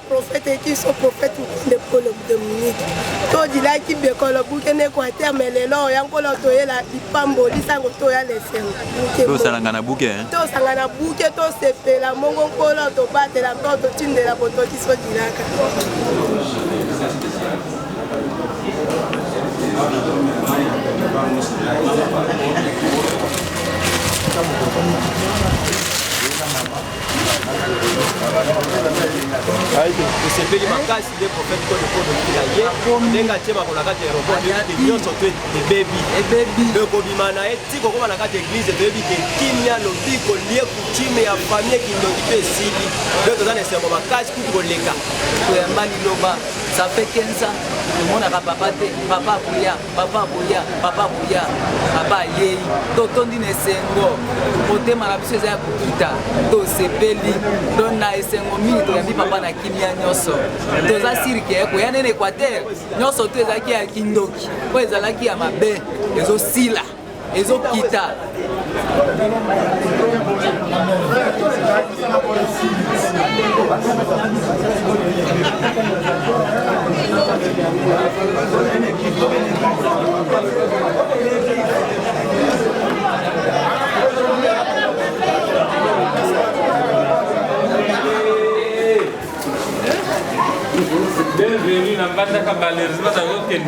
prophète qui sont prophètes de Paul Dominique. To di la ki be ko lo buke ne ko termele lo yang ko lo to yela ipambo lisango to ya leseng. To salangana buke hein. To sangana buke to sepela mongo ko lo to batela to tindela boto ki so dilaka. C'est fait makasi des prophètes de Paul Dominique. Nenga chema ko la kati aéroport de nyonso to de baby. De ko bimana eti ko na kati église de baby ke kimia lobiko lié coutume ya famille qui n'occupe sili. Donc dans les sermons makasi ku leka. Ko ya mali loba ça fait 15 ans. Le monde a papa bouya, papa yei. Totondi ne sengo. Pote marabiso za kukita. To sepeli. Don na esengo mi to yambi papa na kimia nyoso. To za sirike ko ya nene Équateur. Nyoso to ezaki ya kindoki. Ko ezalaki ya mabe. Ezo sila. Ezo kita. Bienvenue dans Banda Kabaler, c'est pas ça que tu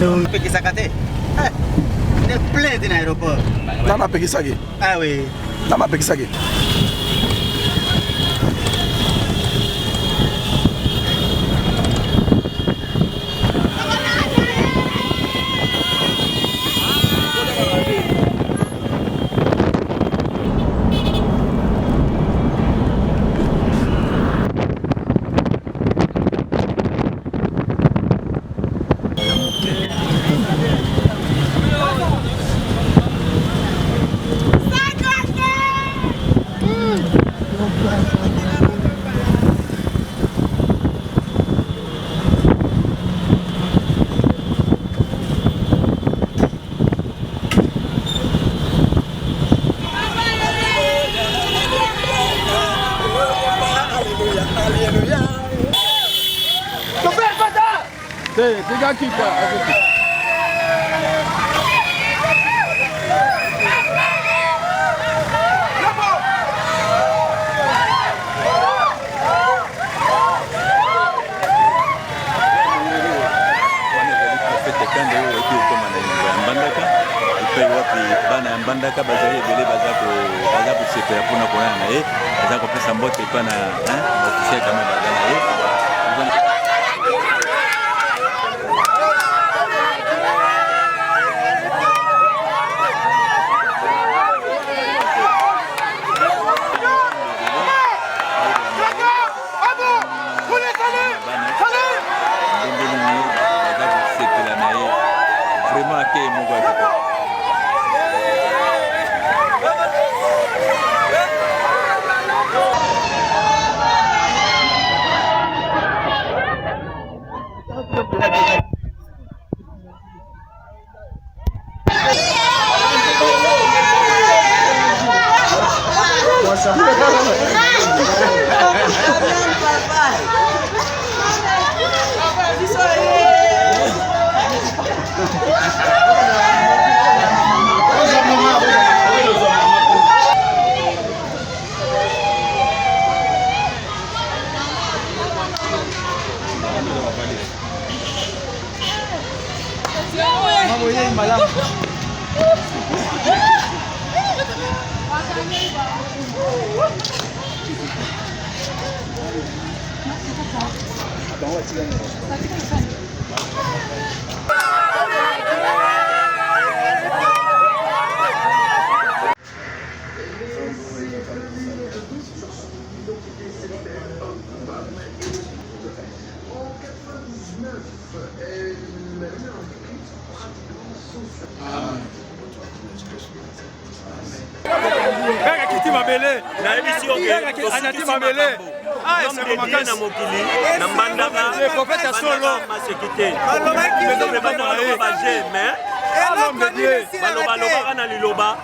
Donc, Pekisakate. Il est plein dans l'aéroport. Nana Pekisaki. Ah oui. Nana Pekisaki. Tiga kita. Bandaka bazali ebele baza kosepela mpona kolala na ye baza kopesa mbote epa na officiel kama baza na ye Ake Mungu akito.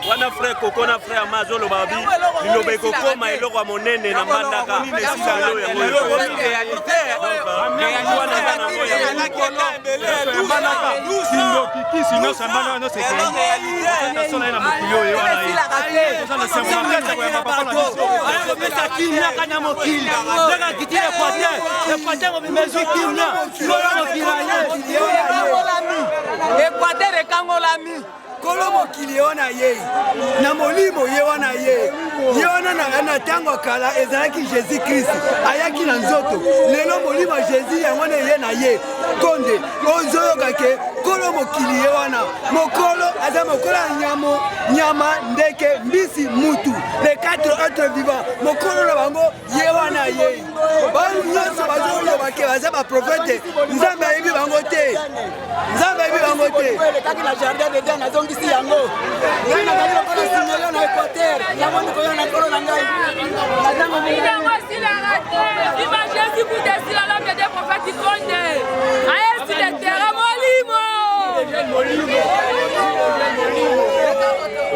Wana frère Koko na frère Mazo lo babi liloba Koko ma eloko monene na mbandaka salo ya moyo réalité wana na moyo mbandaka sindo kiki sino sambana no sekeli na sona na mokilo yo wana yi sana sambana ya papa na biso pesa kimia kana mokili daga kitile kwa tango bimezo kimia solo mokili Equateur ekangolami kolo mokili wana ye na molimo ye wana ye wana na tango kala ezalaki Jésus Christ ayaki na nzoto lelo molimo Jésus yango ye na ye konde ozoyoka ke kolo mokili ye wana mokolo aza mokolo nyama ndeke mbisi mutu les 4 êtres vivants mokolo na bango ye wana ye bango nyonso bazoloba ke baza ba prophète nzambe ayebi bango te nzambe ayebi bango te kaki na jardin de Dieu nazongisi yango ngai nazali lokola simélio na Équateur yango ndikoyo na kolo na ngai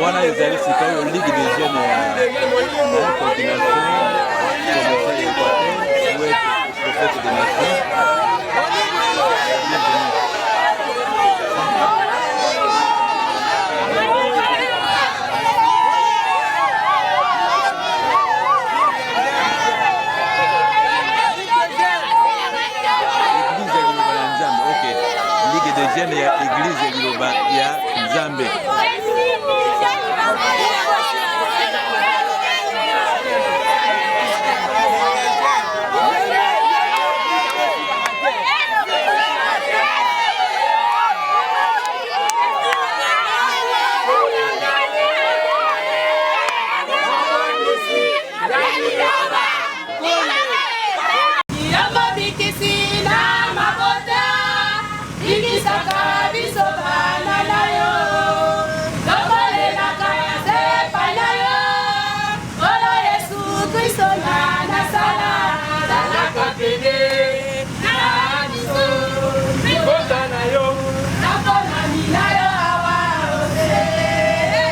wana ezali sika oyo ligue des jeunes ya coordination prophète de nation. Jeune ya église Liloba ya Nzambe.